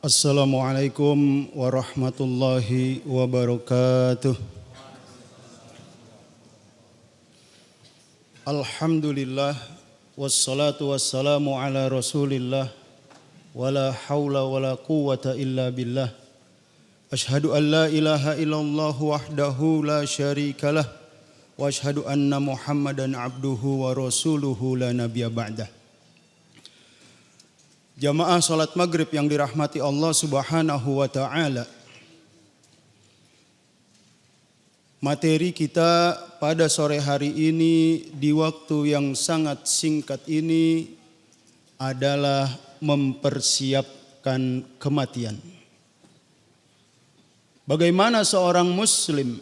Assalamualaikum warahmatullahi wabarakatuh. Alhamdulillah wassalatu wassalamu ala Rasulillah wala haula wala quwwata illa billah. Ashhadu an la ilaha illallah wahdahu la syarikalah wa ashhadu anna Muhammadan abduhu wa rasuluhu la nabiyya ba'dah. Jamaah salat maghrib yang dirahmati Allah subhanahu wa ta'ala. Materi kita pada sore hari ini di waktu yang sangat singkat ini adalah mempersiapkan kematian. Bagaimana seorang muslim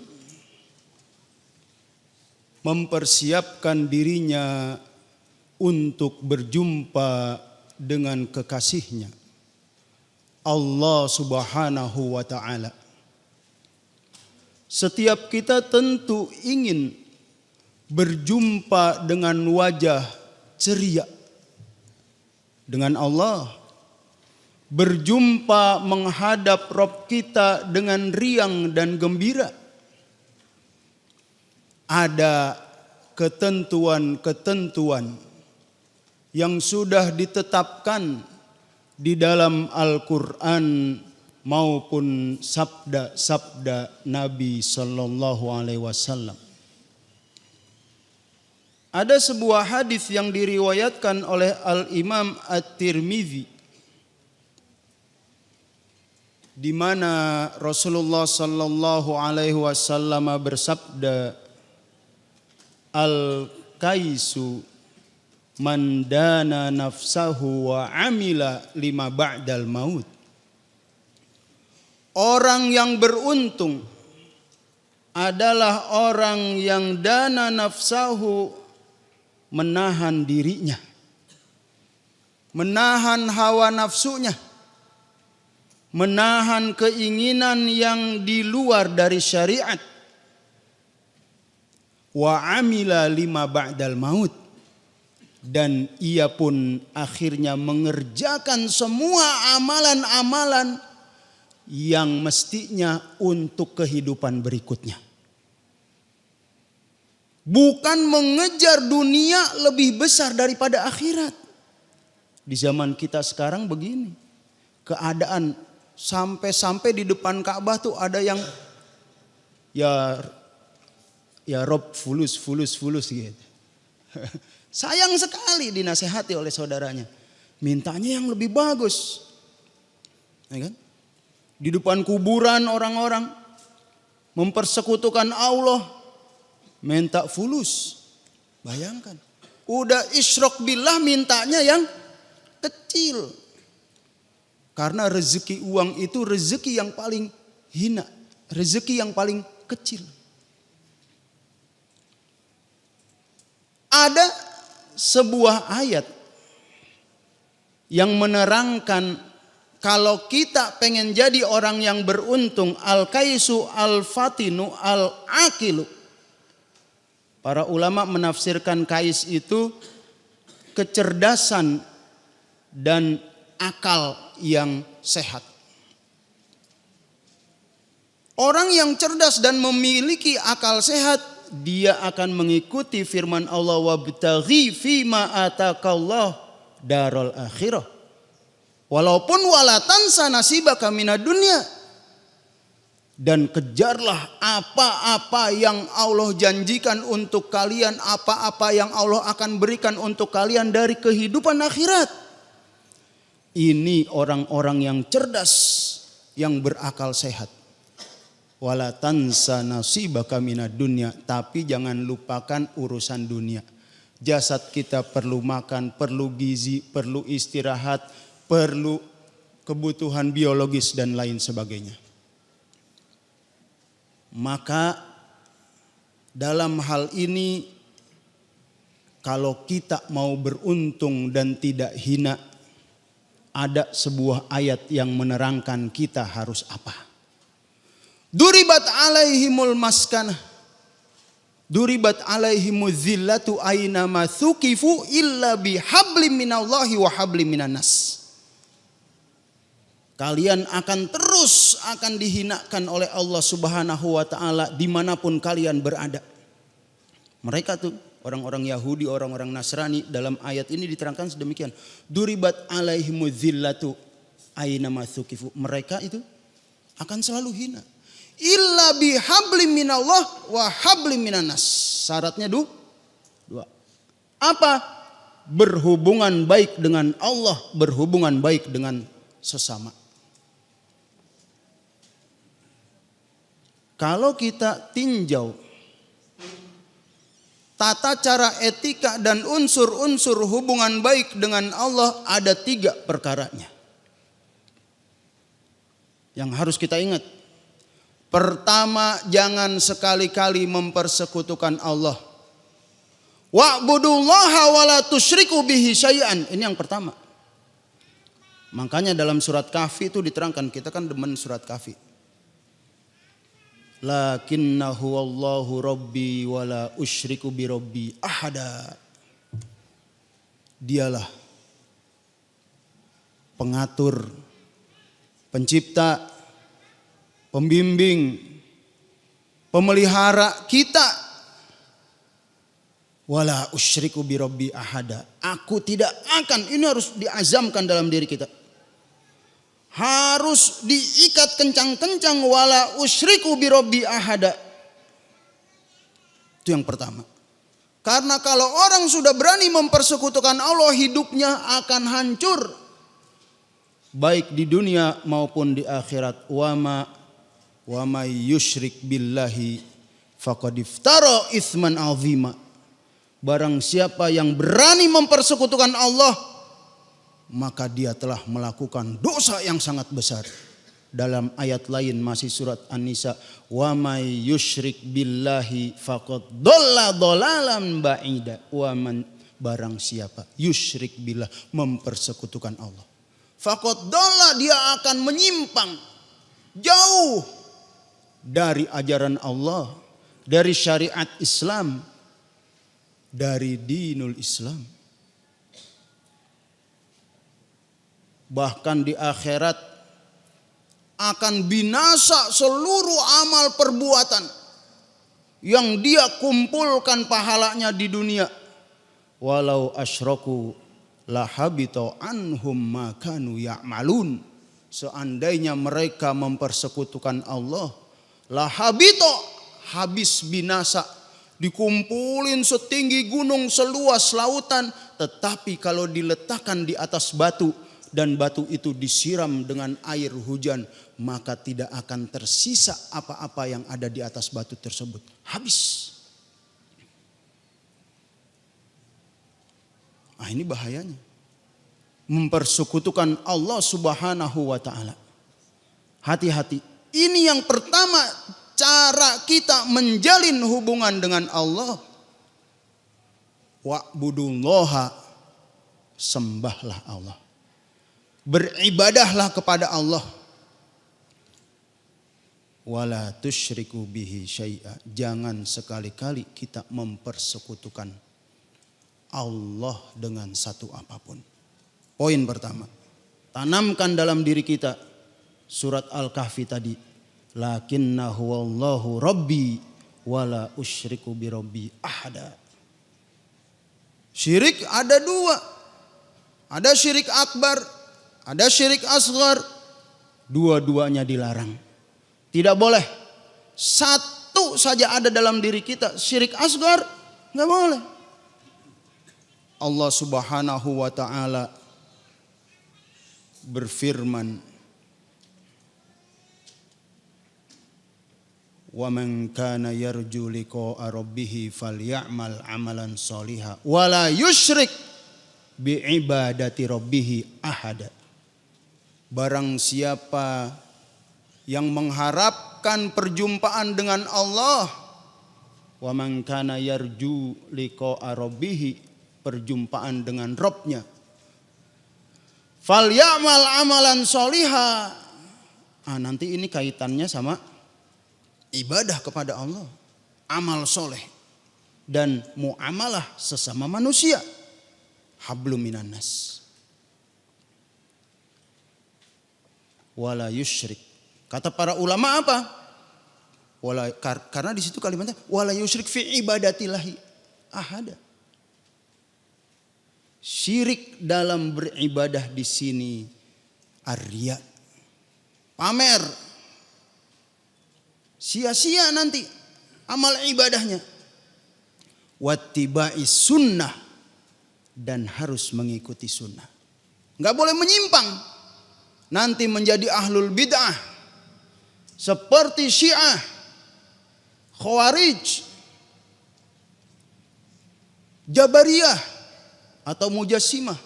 mempersiapkan dirinya untuk berjumpa dengan kekasihnya Allah subhanahu wa ta'ala. Setiap kita tentu ingin berjumpa dengan wajah ceria dengan Allah, berjumpa menghadap Rabb kita dengan riang dan gembira. Ada ketentuan-ketentuan yang sudah ditetapkan di dalam Al-Quran maupun sabda-sabda Nabi Sallallahu Alaihi Wasallam. Ada sebuah hadis yang diriwayatkan oleh Al-Imam At-Tirmidzi di mana Rasulullah Sallallahu Alaihi Wasallam bersabda, Al-Kaisu man dana nafsahu wa amila lima ba'dal maut. Orang yang beruntung adalah orang yang dana nafsahu, menahan dirinya, menahan hawa nafsunya, menahan keinginan yang di luar dari syariat. Wa amila lima ba'dal maut, dan ia pun akhirnya mengerjakan semua amalan-amalan yang mestinya untuk kehidupan berikutnya. Bukan mengejar dunia lebih besar daripada akhirat. Di zaman kita sekarang begini, keadaan sampai di depan Ka'bah tuh ada yang ya Rob fulus gitu. Sayang sekali dinasehati oleh saudaranya. Mintanya yang lebih bagus. Ya kan? Di depan kuburan orang-orang mempersekutukan Allah, minta fulus. Bayangkan. Udah isyrok billah mintanya yang kecil. Karena rezeki uang itu rezeki yang paling hina. Rezeki yang paling kecil. Ada sebuah ayat yang menerangkan kalau kita pengen jadi orang yang beruntung, al-kaisu al-fatinu al-akilu. Para ulama menafsirkan kais itu kecerdasan dan akal yang sehat. Orang yang cerdas dan memiliki akal sehat, dia akan mengikuti firman Allah, wabtaghi fima atakallah darul akhirah. Walaupun wala tansa nasibaka minad dunya. Dan kejarlah apa-apa yang Allah janjikan untuk kalian, apa-apa yang Allah akan berikan untuk kalian dari kehidupan akhirat. Ini orang-orang yang cerdas, yang berakal sehat. Wala tansa nasibaka minad dunya, tapi jangan lupakan urusan dunia. Jasad kita perlu makan, perlu gizi, perlu istirahat, perlu kebutuhan biologis dan lain sebagainya. Maka dalam hal ini kalau kita mau beruntung dan tidak hina, ada sebuah ayat yang menerangkan kita harus apa. Duribat alaihimul maskanah, duribat alaihimuz zillatu aina ma thuqifu illa bihablim minallahi wa hablim minan nas. Kalian akan terus dihinakan oleh Allah Subhanahu wa taala dimanapun kalian berada. Mereka tuh orang-orang Yahudi, orang-orang Nasrani, dalam ayat ini diterangkan sedemikian. Duribat alaihimuz zillatu aina matsuqifu. Mereka itu akan selalu hina. Illa bihablim minallah wa hablim minanas. Syaratnya dua. Apa? Berhubungan baik dengan Allah, berhubungan baik dengan sesama. Kalau kita tinjau tata cara etika dan unsur-unsur hubungan baik dengan Allah, ada 3 perkaranya yang harus kita ingat. Pertama, jangan sekali-kali mempersekutukan Allah. Wa'budullaha wa la tusyriku bihi syai'an. Ini yang pertama. Makanya dalam surat Kahfi itu diterangkan, kita kan demen surat Kahfi. Lakinnahu Allahu Rabbi wa la usyriku bi Rabbi ahada. Dialah pengatur, pencipta, pembimbing, pemelihara kita. Wala usyriku bi Rabbi ahada. Aku tidak akan, ini harus diazamkan dalam diri kita. Harus diikat kencang-kencang, wala usyriku bi Rabbi ahada. Itu yang pertama. Karena kalau orang sudah berani mempersekutukan Allah, hidupnya akan hancur. Baik di dunia maupun di akhirat. Wa may yusyrik billahi faqad iftara itsman azima. Barang siapa yang berani mempersekutukan Allah, maka dia telah melakukan dosa yang sangat besar. Dalam ayat lain masih surat An-Nisa, wa may yusyrik billahi faqad dhalla dhalalan ba'ida. Wa man, barang siapa yusyrik billah, mempersekutukan Allah, faqad dhalla, dia akan menyimpang jauh dari ajaran Allah, dari syariat Islam, dari dinul Islam. Bahkan di akhirat akan binasa seluruh amal perbuatan yang dia kumpulkan pahalanya di dunia. Walau asyraku lahabita anhum ma kanu ya'malun. Seandainya mereka mempersekutukan Allah, lahabita, habis binasa, dikumpulin setinggi gunung, seluas lautan, tetapi kalau diletakkan di atas batu dan batu itu disiram dengan air hujan, maka tidak akan tersisa apa-apa yang ada di atas batu tersebut. Habis. Ah, ini bahayanya. Mempersekutukan Allah Subhanahu wa taala. Hati-hati. Ini yang pertama, cara kita menjalin hubungan dengan Allah. Wa'budullaha, sembahlah Allah. Beribadahlah kepada Allah. Wala tusyriku bihi syai'a. Jangan sekali-kali kita mempersekutukan Allah dengan satu apapun. Poin pertama, tanamkan dalam diri kita surat Al-Kahfi tadi. Lakinnahu wallahu rabbi wala usyriku bi rabbi ahada. Syirik ada 2. Ada syirik akbar, ada syirik asghar. Dua-duanya dilarang. Tidak boleh satu saja ada dalam diri kita. Syirik asghar enggak boleh. Allah Subhanahu wa taala berfirman, wa man kana yarju liqa'a rabbih falyamal amalan sholihan wa la yusyrik bi ibadati rabbih ahada. Barang siapa yang mengharapkan perjumpaan dengan Allah, wa man kana yarju liqa'a rabbih, perjumpaan dengan Rabbnya, falyamal amalan sholihan. Nanti ini kaitannya sama ibadah kepada Allah, amal soleh, dan muamalah sesama manusia. Hablum minan nas. wala yusyrik. Kata para ulama apa? Karena di situ kalimatnya wala yusyrik fi ibadatillahi ahada. Syirik dalam beribadah di sini arya, pamer, sia-sia nanti amal ibadahnya. Wattiba'i sunnah, dan harus mengikuti sunnah. Nggak boleh menyimpang, nanti menjadi ahlul bid'ah seperti Syiah, Khawarij, Jabariyah atau Mujassimah,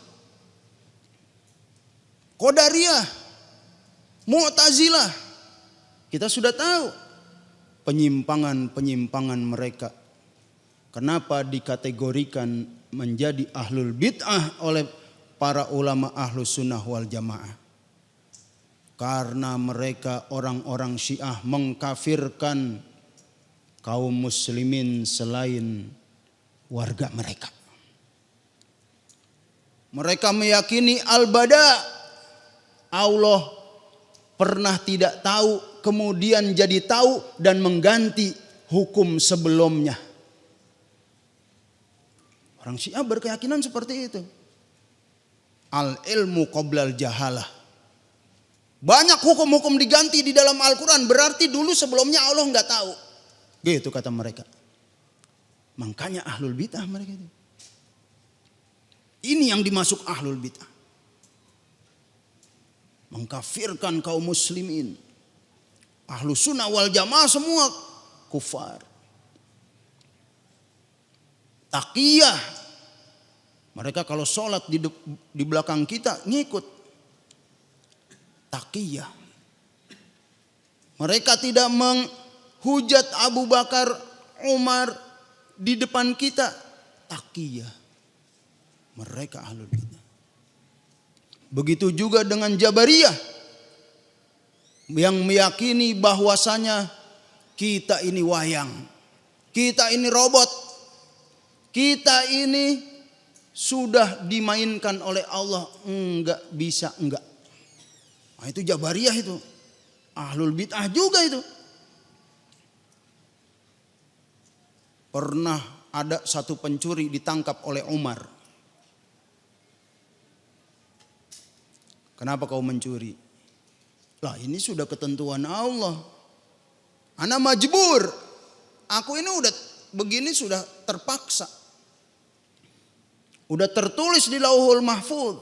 Qadariyah, Mu'tazilah. Kita sudah tahu penyimpangan-penyimpangan mereka. Kenapa dikategorikan menjadi ahlul bid'ah oleh para ulama ahlus sunnah wal jamaah? Karena mereka orang-orang Syiah mengkafirkan kaum muslimin selain warga mereka. Mereka meyakini al-bada, Allah pernah tidak tahu kemudian jadi tahu dan mengganti hukum sebelumnya. Orang Syiah berkeyakinan seperti itu. Al-ilmu qoblal jahalah. Banyak hukum-hukum diganti di dalam Al-Quran, berarti dulu sebelumnya Allah nggak tahu. Gitu kata mereka. Makanya ahlul bid'ah mereka itu. Ini yang dimasuk ahlul bid'ah. Mengkafirkan kaum muslimin. Ahlus sunnah wal jamaah semua kufar. Taqiyah. Mereka kalau sholat di belakang kita ngikut. Taqiyah. Mereka tidak menghujat Abu Bakar, Umar di depan kita. Taqiyah. Mereka ahlul bidah. Begitu juga dengan Jabariyah yang meyakini bahwasanya kita ini wayang, kita ini robot, kita ini sudah dimainkan oleh Allah. Enggak bisa, enggak. Nah, itu Jabariyah itu. Ahlul bid'ah juga itu. Pernah ada satu pencuri ditangkap oleh Umar. Kenapa kau mencuri? Lah ini sudah ketentuan Allah. Ana majbur. Aku ini udah begini sudah terpaksa. Udah tertulis di Lauhul Mahfuz.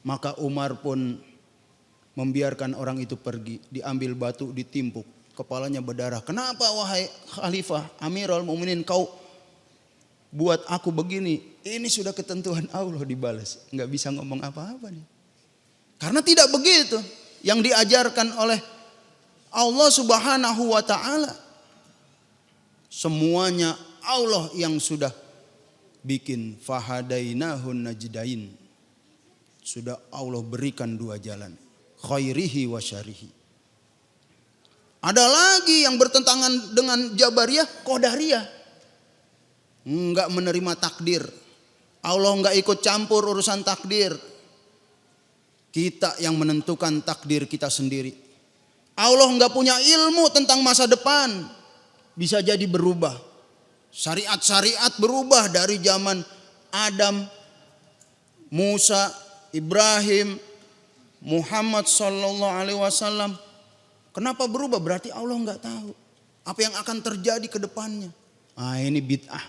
Maka Umar pun membiarkan orang itu pergi. Diambil batu, ditimpuk. Kepalanya berdarah. Kenapa wahai Khalifah Amirul Mukminin kau buat aku begini? Ini sudah ketentuan Allah, dibalas. Nggak bisa ngomong apa-apa nih. Karena tidak begitu yang diajarkan oleh Allah Subhanahu wa ta'ala. Semuanya Allah yang sudah bikin. Fahadainahun najdain. Sudah Allah berikan dua jalan. Khairihi wa syarihi. Ada lagi yang bertentangan dengan Jabariyah, Qadariyah. Enggak menerima takdir. Allah enggak ikut campur urusan takdir. Kita yang menentukan takdir kita sendiri. Allah enggak punya ilmu tentang masa depan. Bisa jadi berubah. Syariat-syariat berubah dari zaman Adam, Musa, Ibrahim, Muhammad sallallahu alaihi wasallam. Kenapa berubah? Berarti Allah enggak tahu apa yang akan terjadi ke depannya. Ah, ini bid'ah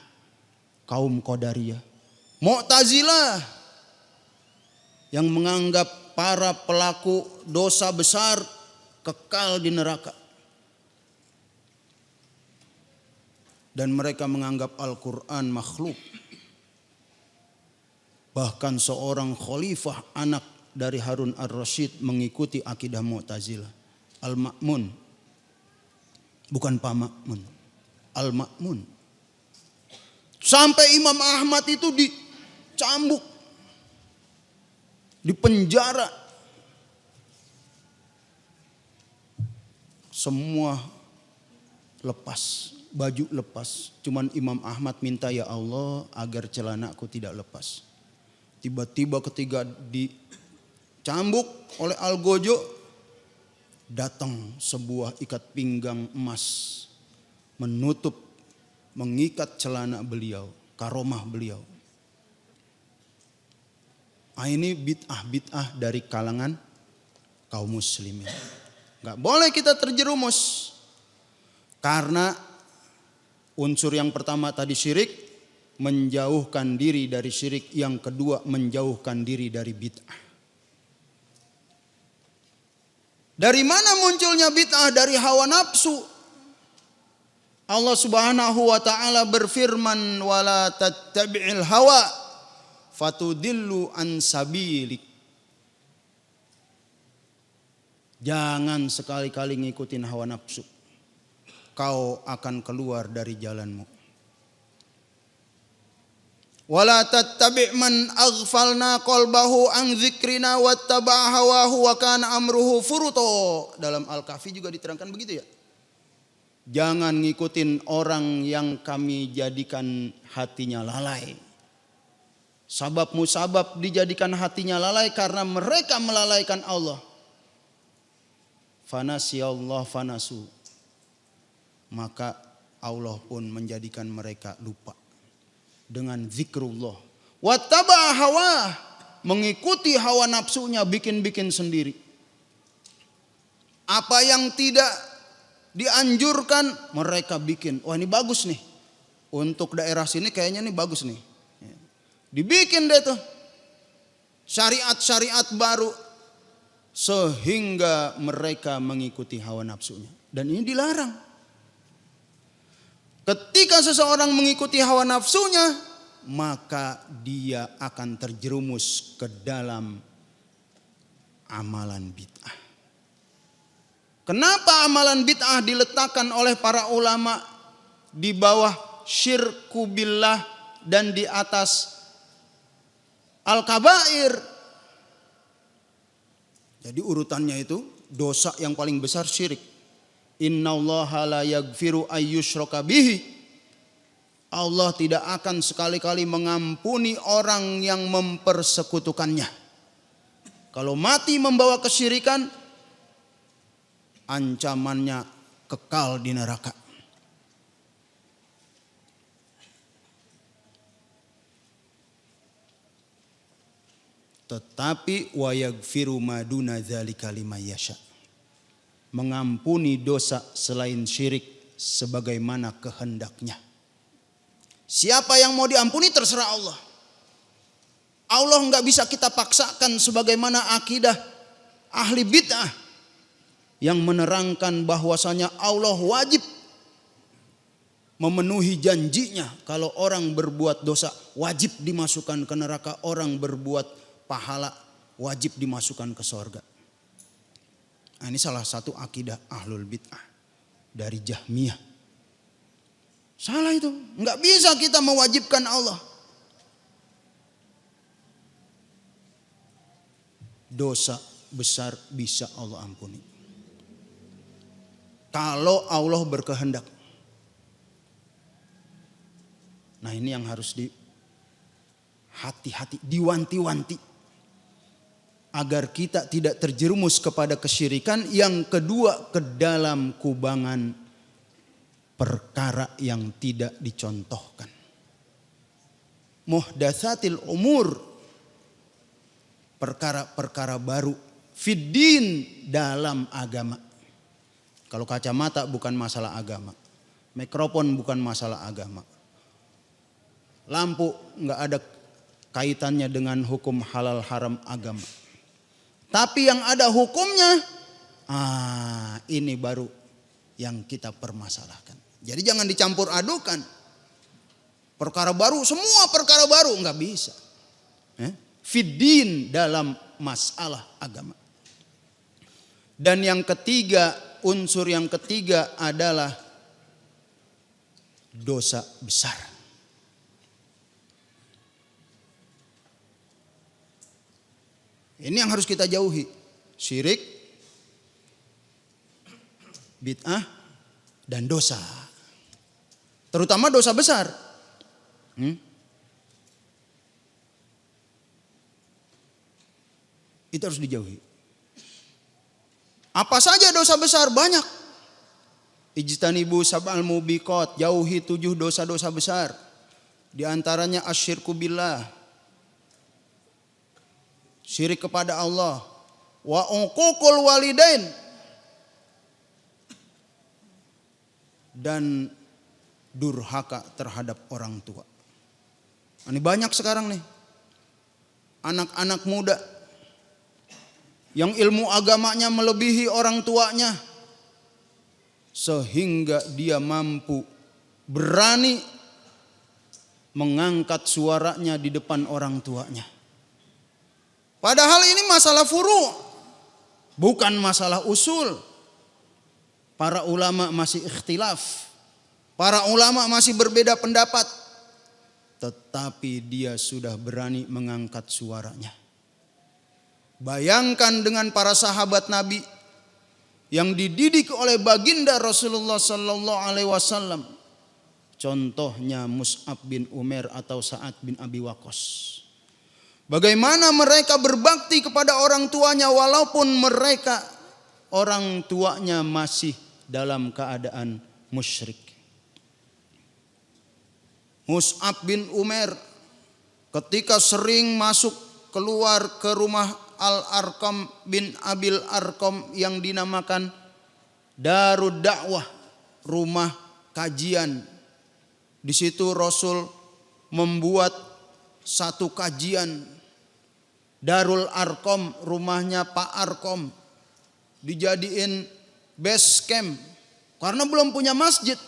kaum Qadariyah. Mu'tazilah yang menganggap para pelaku dosa besar kekal di neraka. Dan mereka menganggap Al-Quran makhluk. Bahkan seorang khalifah anak dari Harun ar-Rasyid mengikuti akidah Mu'tazilah. Al-Ma'mun. Bukan Pak Ma'mun. Al-Ma'mun. Sampai Imam Ahmad itu dicambuk. Dipenjara. Semua lepas. Baju lepas. Cuman Imam Ahmad minta ya Allah agar celanaku tidak lepas. Tiba-tiba ketika dicambuk oleh Al-Gojo. datang sebuah ikat pinggang emas menutup, mengikat celana beliau, karomah beliau. Ini bid'ah dari kalangan kaum muslimin. Gak boleh kita terjerumus. Karena unsur yang pertama tadi syirik, menjauhkan diri dari syirik. Yang kedua menjauhkan diri dari bid'ah. Dari mana munculnya bid'ah? Dari hawa nafsu. Allah Subhanahu wa taala berfirman, "Wala tattabi'il hawa fatudillu an sabilik." Jangan sekali-kali ngikutin hawa nafsu. Kau akan keluar dari jalanmu. Wala tattabi' man aghfalna qalbahu an dzikrina wattaba'a hawahu wa kana amruhu furuto. Dalam Al-Kahfi juga diterangkan begitu ya. Jangan ngikutin orang yang kami jadikan hatinya lalai. Sabab musabab dijadikan hatinya lalai karena mereka melalaikan Allah. Fanasiyallah fanasu. Maka Allah pun menjadikan mereka lupa dengan zikrullah. Wattaba'a hawa, mengikuti hawa nafsunya, bikin-bikin sendiri. Apa yang tidak dianjurkan mereka bikin. Wah, ini bagus nih. Untuk daerah sini kayaknya ini bagus nih. Dibikin deh tuh syariat-syariat baru sehingga mereka mengikuti hawa nafsunya. Dan ini dilarang. Ketika seseorang mengikuti hawa nafsunya, maka dia akan terjerumus ke dalam amalan bid'ah. Kenapa amalan bid'ah diletakkan oleh para ulama di bawah syirku billah dan di atas al-kabair? Jadi urutannya itu, dosa yang paling besar syirik. Innallaha la yaghfiru ayyushraka bihi. Allah tidak akan sekali-kali mengampuni orang yang mempersekutukannya. Kalau mati membawa kesyirikan, ancamannya kekal di neraka. Tetapi wa yaghfiru ma duna dzalika liman yasha. Mengampuni dosa selain syirik sebagaimana kehendaknya. Siapa yang mau diampuni terserah Allah. Allah nggak bisa kita paksakan sebagaimana akidah ahli bid'ah yang menerangkan bahwasanya Allah wajib memenuhi janjinya. Kalau orang berbuat dosa wajib dimasukkan ke neraka, orang berbuat pahala wajib dimasukkan ke sorga. Nah, ini salah satu akidah ahlul bid'ah dari Jahmiyah. Salah itu. Enggak bisa kita mewajibkan Allah. Dosa besar bisa Allah ampuni. Kalau Allah berkehendak. Nah, ini yang harus hati-hati, diwanti-wanti. Agar kita tidak terjerumus kepada kesyirikan. Yang kedua, ke dalam kubangan perkara yang tidak dicontohkan. Muhdatsatil umur, perkara-perkara baru. Fiddin, dalam agama. Kalau kacamata bukan masalah agama. Mikrofon bukan masalah agama. Lampu nggak ada kaitannya dengan hukum halal haram agama. Tapi yang ada hukumnya, ini baru yang kita permasalahkan. Jadi jangan dicampur adukan. Perkara baru, semua perkara baru, nggak bisa. Fiddin, dalam masalah agama. Dan yang ketiga, unsur yang ketiga adalah dosa besar. Ini yang harus kita jauhi. Syirik, bid'ah, dan dosa. Terutama dosa besar. Itu harus dijauhi. Apa saja dosa besar? Banyak. Ijtanibu sab'al mubiqat, jauhi 7 dosa-dosa besar. Di antaranya asyirku billah, syirik kepada Allah, wa uququl walidain, dan durhaka terhadap orang tua. Ini banyak sekarang nih anak-anak muda yang ilmu agamanya melebihi orang tuanya, sehingga dia mampu berani mengangkat suaranya di depan orang tuanya. Padahal ini masalah furu', bukan masalah usul. Para ulama masih ikhtilaf, para ulama masih berbeda pendapat, tetapi dia sudah berani mengangkat suaranya. Bayangkan dengan para sahabat Nabi yang dididik oleh baginda Rasulullah sallallahu alaihi wasallam. Contohnya Mus'ab bin Umair atau Sa'ad bin Abi Waqqas. Bagaimana mereka berbakti kepada orang tuanya walaupun mereka orang tuanya masih dalam keadaan musyrik. Mus'ab bin Umair ketika sering masuk keluar ke rumah Al-Arqam bin Abil Arqam yang dinamakan Darud Da'wah, rumah kajian. Di situ Rasul membuat satu kajian. Darul Arqam, rumahnya Pak Arqam, dijadiin base camp karena belum punya masjid.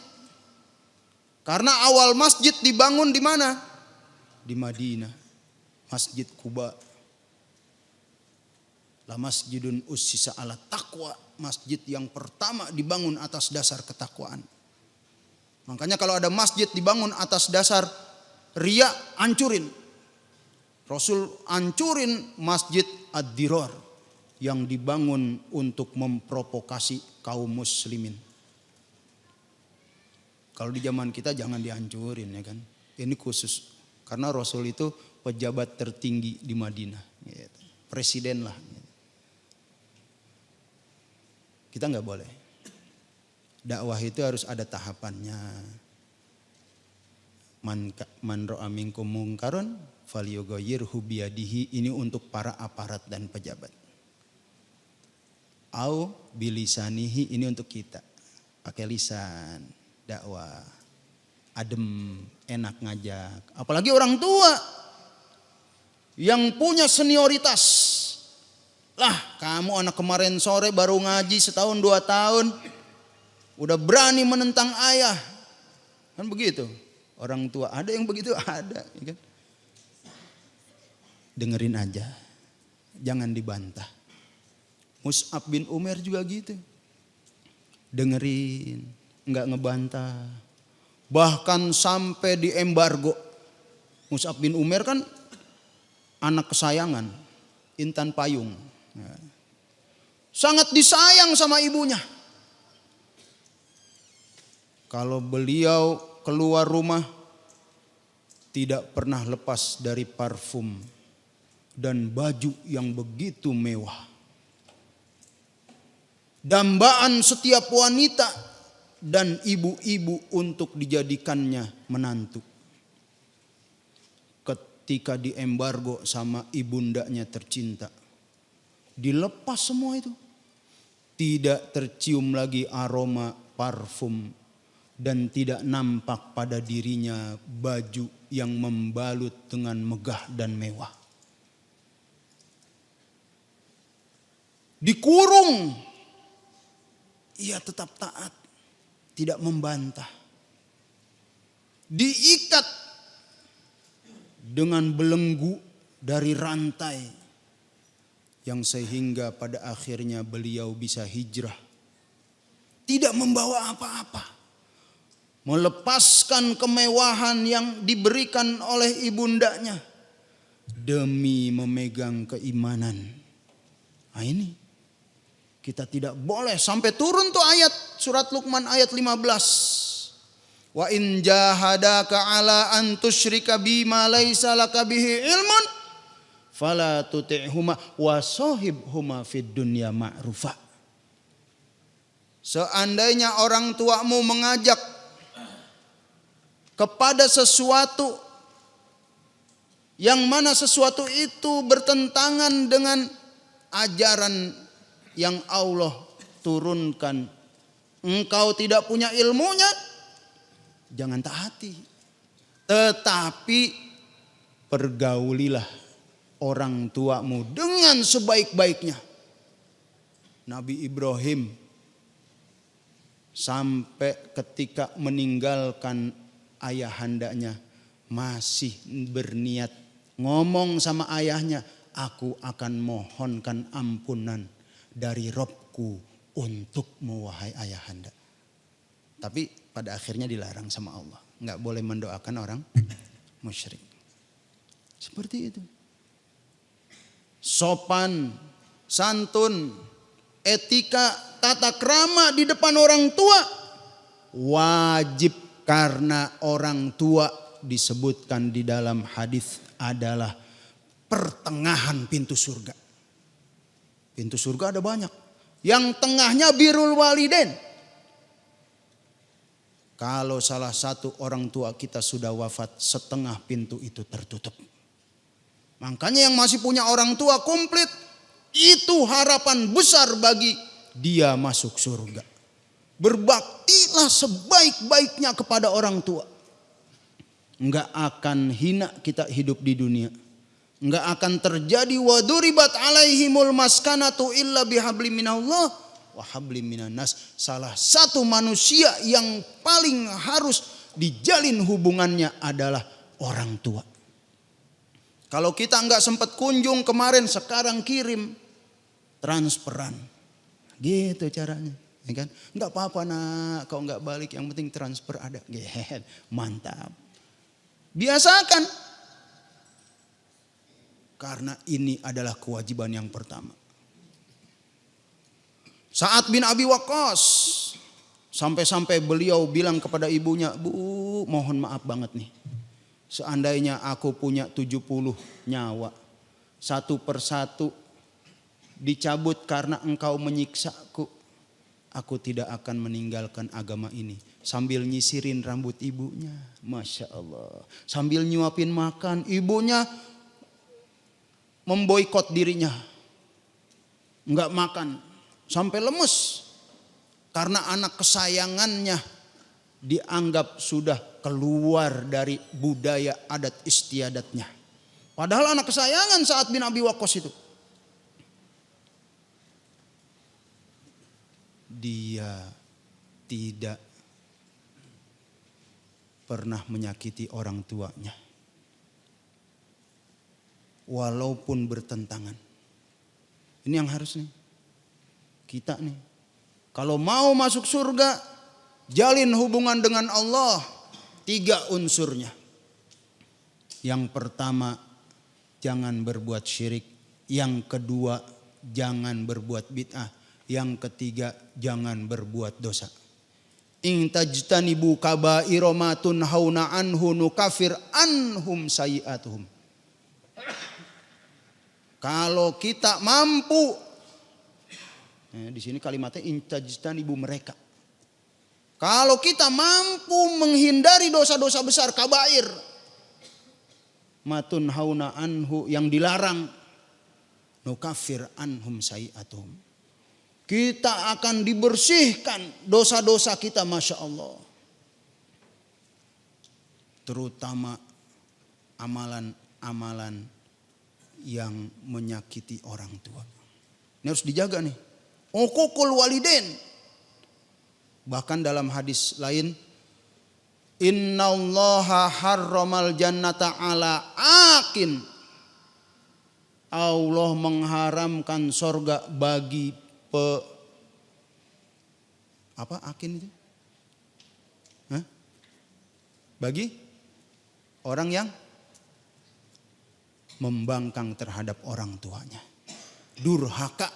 Karena awal masjid dibangun di mana? Di Madinah. Masjid Quba. La masjidun ussisa ala taqwa, masjid yang pertama dibangun atas dasar ketakwaan. Makanya kalau ada masjid dibangun atas dasar riya, hancurin. Rasul hancurin masjid Ad-Dirar yang dibangun untuk memprovokasi kaum muslimin. Kalau di zaman kita jangan dihancurin ya kan. Ini khusus karena Rasul itu pejabat tertinggi di Madinah, gitu. Presiden lah. Gitu. Kita nggak boleh. Dakwah itu harus ada tahapannya. Man ra'a minkum mungkaron falyughayyirhu biyadihi, ini untuk para aparat dan pejabat. Au bilisanihi, ini untuk kita. Pakai lisan, dakwah. Adem, enak ngajak. Apalagi orang tua yang punya senioritas. Lah, kamu anak kemarin sore baru ngaji setahun 2 tahun, udah berani menentang ayah. Kan begitu. Orang tua ada yang begitu, ada. Ya kan? Dengerin aja. Jangan dibantah. Mus'ab bin Umair juga gitu. Dengerin, enggak ngebantah. Bahkan sampai diembargo. Mus'ab bin Umair kan anak kesayangan, Intan Payung. Sangat disayang sama ibunya. Kalau beliau keluar rumah tidak pernah lepas dari parfum dan baju yang begitu mewah. Dambaan setiap wanita dan ibu-ibu untuk dijadikannya menantu. Ketika diembargo sama ibundanya tercinta, dilepas semua itu. Tidak tercium lagi aroma parfum dan tidak nampak pada dirinya baju yang membalut dengan megah dan mewah. Dikurung, ia tetap taat, tidak membantah. Diikat dengan belenggu dari rantai yang sehingga pada akhirnya beliau bisa hijrah. Tidak membawa apa-apa. Melepaskan kemewahan yang diberikan oleh ibundanya demi memegang keimanan. Nah ini kita tidak boleh sampai turun tuh ayat surat Luqman ayat 15. Wa in jahadaka ala an tusyrika bima laisa laka bihi ilmun fala tuti'huma wa sahibhuma fid dunya ma'rufa. Seandainya orang tuamu mengajak kepada sesuatu yang mana sesuatu itu bertentangan dengan ajaran yang Allah turunkan, engkau tidak punya ilmunya, jangan taati. Tetapi pergaulilah orang tuamu dengan sebaik-baiknya. Nabi Ibrahim sampai ketika meninggalkan ayahandanya masih berniat ngomong sama ayahnya, aku akan mohonkan ampunan dari Robku untukmu wahai ayahanda. Tapi pada akhirnya dilarang sama Allah. Nggak boleh mendoakan orang musyrik. Seperti itu. Sopan, santun, etika, tata krama di depan orang tua wajib, karena orang tua disebutkan di dalam hadis adalah pertengahan pintu surga. Pintu surga ada banyak. Yang tengahnya birrul walidain. Kalau salah satu orang tua kita sudah wafat, setengah pintu itu tertutup. Makanya yang masih punya orang tua komplit, itu harapan besar bagi dia masuk surga. Berbaktilah sebaik-baiknya kepada orang tua. Enggak akan hina kita hidup di dunia. Enggak akan terjadi waduribat alaihimul maskanatu illa bihablim minallah wa hablim minan nas. Salah satu manusia yang paling harus dijalin hubungannya adalah orang tua. Kalau kita enggak sempat kunjung kemarin, sekarang kirim transferan. Gitu caranya. Ya kan? Enggak apa-apa nak, kau enggak balik, yang penting transfer ada. Gitu. Mantap. Biasakan. Karena ini adalah kewajiban yang pertama. Sa'ad bin Abi Waqqas, sampai-sampai beliau bilang kepada ibunya, Bu, mohon maaf banget nih. Seandainya aku punya 70 nyawa, satu persatu dicabut karena engkau menyiksaku, aku tidak akan meninggalkan agama ini. Sambil nyisirin rambut ibunya, Masya Allah. Sambil nyuapin makan, ibunya memboikot dirinya. Enggak makan, sampai lemes. Karena anak kesayangannya dianggap sudah keluar dari budaya adat istiadatnya. Padahal anak kesayangan Sa'ad bin Abi Waqqas itu. Dia tidak pernah menyakiti orang tuanya. Walaupun bertentangan. Ini yang harus nih. Kita nih. Kalau mau masuk surga, jalin hubungan dengan Allah. 3 unsurnya. Yang pertama, jangan berbuat syirik. Yang kedua, jangan berbuat bid'ah. Yang ketiga, jangan berbuat dosa. In tajtanibu kaba'ira ma tunhauna anhu nukafir anhum sayi'atuhum. Kalau kita mampu, di sini kalimatnya in tajtanibu mereka. Kalau kita mampu menghindari dosa-dosa besar kabair, ma tunhauna anhu, yang dilarang, nukafir anhum sayi'atuhum. Kita akan dibersihkan dosa-dosa kita, Masya Allah. Terutama amalan-amalan yang menyakiti orang tua. Ini harus dijaga nih. Uququl walidain. Bahkan dalam hadis lain, innallaha harramal jannata ala akin. Allah mengharamkan sorga bagi apa akin itu? Hah? Bagi orang yang membangkang terhadap orang tuanya. Durhaka.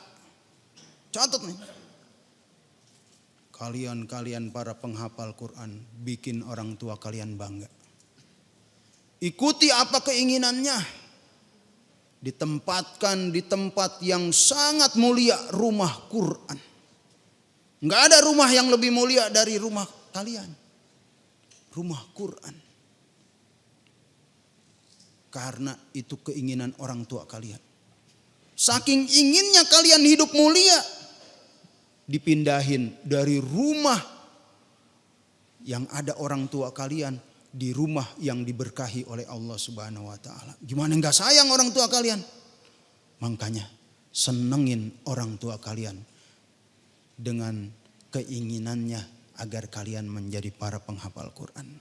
Catat nih. Kalian para penghafal Quran, bikin orang tua kalian bangga. Ikuti apa keinginannya. Ditempatkan di tempat yang sangat mulia, rumah Quran. Nggak ada rumah yang lebih mulia dari rumah kalian. Rumah Quran. Karena itu keinginan orang tua kalian. Saking inginnya kalian hidup mulia, dipindahin dari rumah yang ada orang tua kalian di rumah yang diberkahi oleh Allah Subhanahu wa taala. Gimana enggak sayang orang tua kalian? Makanya senengin orang tua kalian dengan keinginannya agar kalian menjadi para penghafal Quran.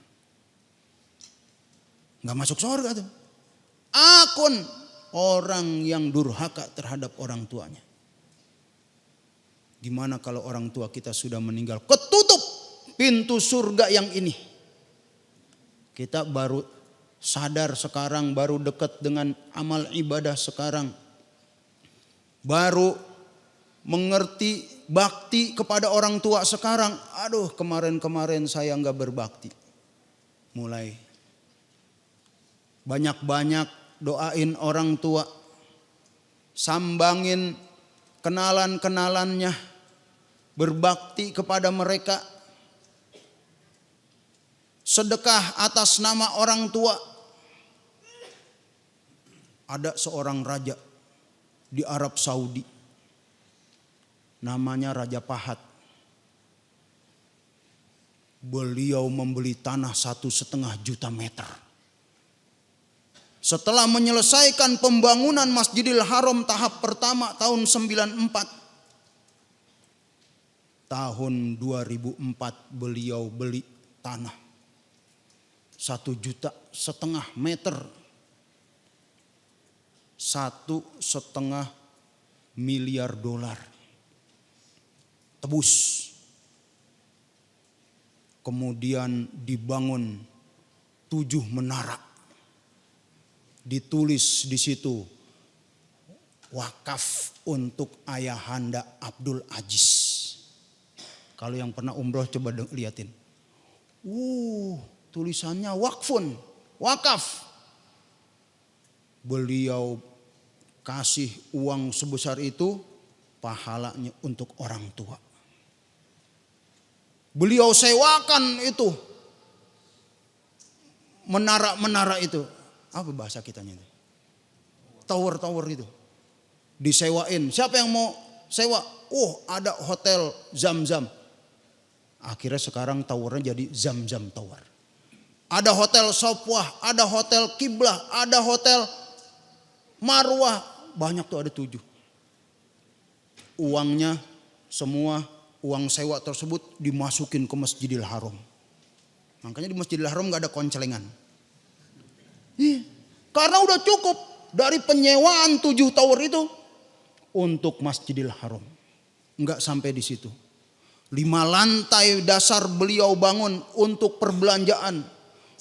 Enggak masuk surga tuh. Akun orang yang durhaka terhadap orang tuanya. Gimana kalau orang tua kita sudah meninggal? Ketutup pintu surga yang ini. Kita baru sadar sekarang, baru dekat dengan amal ibadah sekarang. Baru mengerti bakti kepada orang tua sekarang. Aduh, kemarin-kemarin saya nggak berbakti. Mulai banyak-banyak doain orang tua, sambangin kenalan-kenalannya, berbakti kepada mereka, sedekah atas nama orang tua. Ada seorang raja di Arab Saudi, namanya Raja Fahad. Beliau membeli tanah 1,5 juta meter. Setelah menyelesaikan pembangunan Masjidil Haram tahap pertama tahun 94. Tahun 2004 beliau beli tanah 1,5 juta meter. 1,5 miliar dolar. Tebus. Kemudian dibangun 7 menara. Ditulis di situ wakaf untuk ayahanda Abdul Aziz. Kalau yang pernah umroh coba liatin. Tulisannya wakfun, wakaf. Beliau kasih uang sebesar itu pahalanya untuk orang tua. Beliau sewakan itu menara-menara itu. Apa bahasa kitanya itu? Tower-tower itu. Disewain. Siapa yang mau sewa? Ada hotel Zam-Zam. Akhirnya sekarang towernya jadi Zam-Zam Tower. Ada hotel Sofwah, ada hotel Kiblah, ada hotel Marwah. Banyak tuh, ada 7. Uangnya semua, uang sewa tersebut dimasukin ke Masjidil Haram. Makanya di Masjidil Haram gak ada koncelengan. Karena udah cukup dari penyewaan 7 tower itu untuk Masjidil Haram. Enggak sampai di situ. 5 lantai dasar beliau bangun untuk perbelanjaan.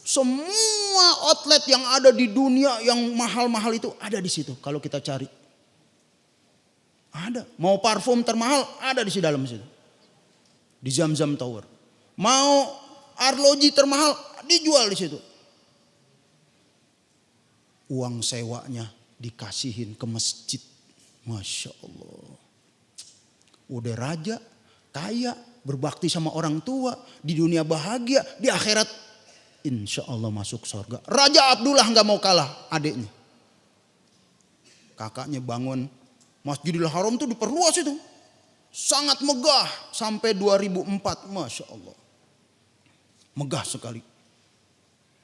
Semua outlet yang ada di dunia yang mahal-mahal itu ada di situ kalau kita cari. Ada. Mau parfum termahal ada di dalam situ. Di Zam-Zam Tower. Mau arloji termahal dijual di situ. Uang sewanya dikasihin ke masjid. Masya Allah. Udah raja, kaya, berbakti sama orang tua. Di dunia bahagia, di akhirat insya Allah masuk surga. Raja Abdullah gak mau kalah adiknya. Kakaknya bangun Masjidil Haram tuh diperluas itu. Sangat megah sampai 2004. Masya Allah. Megah sekali.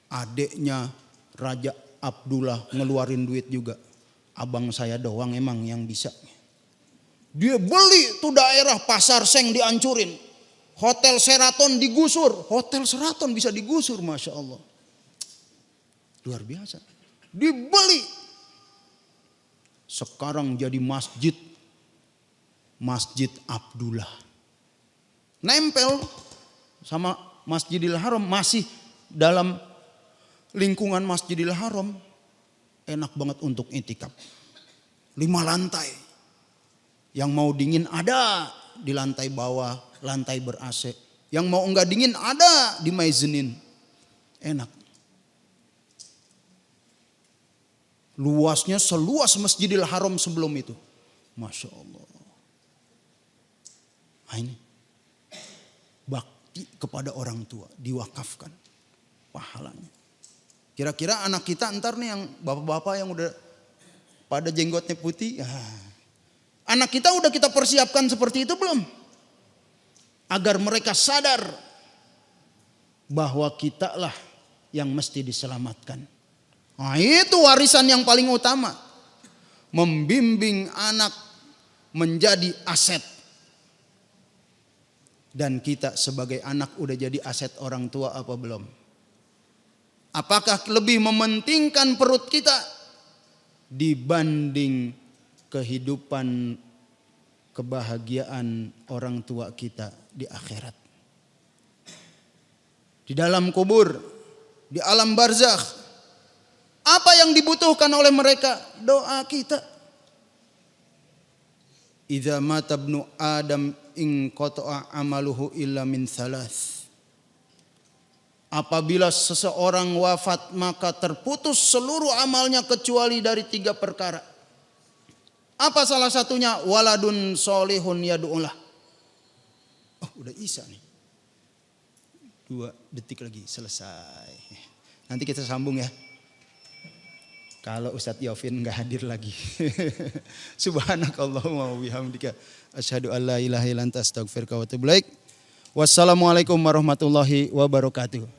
Adiknya Raja Abdullah ngeluarin duit juga. Abang saya doang emang yang bisa. Dia beli tuh daerah Pasar Seng dihancurin. Hotel Sheraton digusur. Hotel Sheraton bisa digusur, Masya Allah. Luar biasa. Dibeli. Sekarang jadi masjid. Masjid Abdullah. Nempel sama Masjidil Haram. Masih dalam lingkungan Masjidil Haram. Enak banget untuk i'tikaf. 5 lantai. Yang mau dingin ada di lantai bawah, lantai ber-AC. Yang mau enggak dingin ada di mezzanine. Enak. Luasnya seluas Masjidil Haram sebelum itu. Masya Allah. Nah ini. bakti kepada orang tua, diwakafkan pahalanya. Kira-kira anak kita ntar nih yang bapak-bapak yang udah pada jenggotnya putih, anak kita udah kita persiapkan seperti itu belum? Agar mereka sadar bahwa kita lah yang mesti diselamatkan. Nah, itu warisan yang paling utama. Membimbing anak menjadi aset. Dan kita sebagai anak udah jadi aset orang tua apa belum? Apakah lebih mementingkan perut kita dibanding kehidupan kebahagiaan orang tua kita di akhirat? Di dalam kubur, di alam barzakh, apa yang dibutuhkan oleh mereka? Doa kita. Idza mata ibnu Adam in qata'a amaluhu illa min thalath. Apabila seseorang wafat maka terputus seluruh amalnya kecuali dari 3 perkara. Apa salah satunya? Waladun solihun yad'ulah. Oh, udah Isa nih. 2 detik lagi selesai. Nanti kita sambung ya. Kalau Ustadz Yofin gak hadir lagi. Subhanakallahumma wa bihamdika asyhadu an la ilaha illa anta astaghfiruka wa atubu ilaik. Wassalamualaikum warahmatullahi wabarakatuh.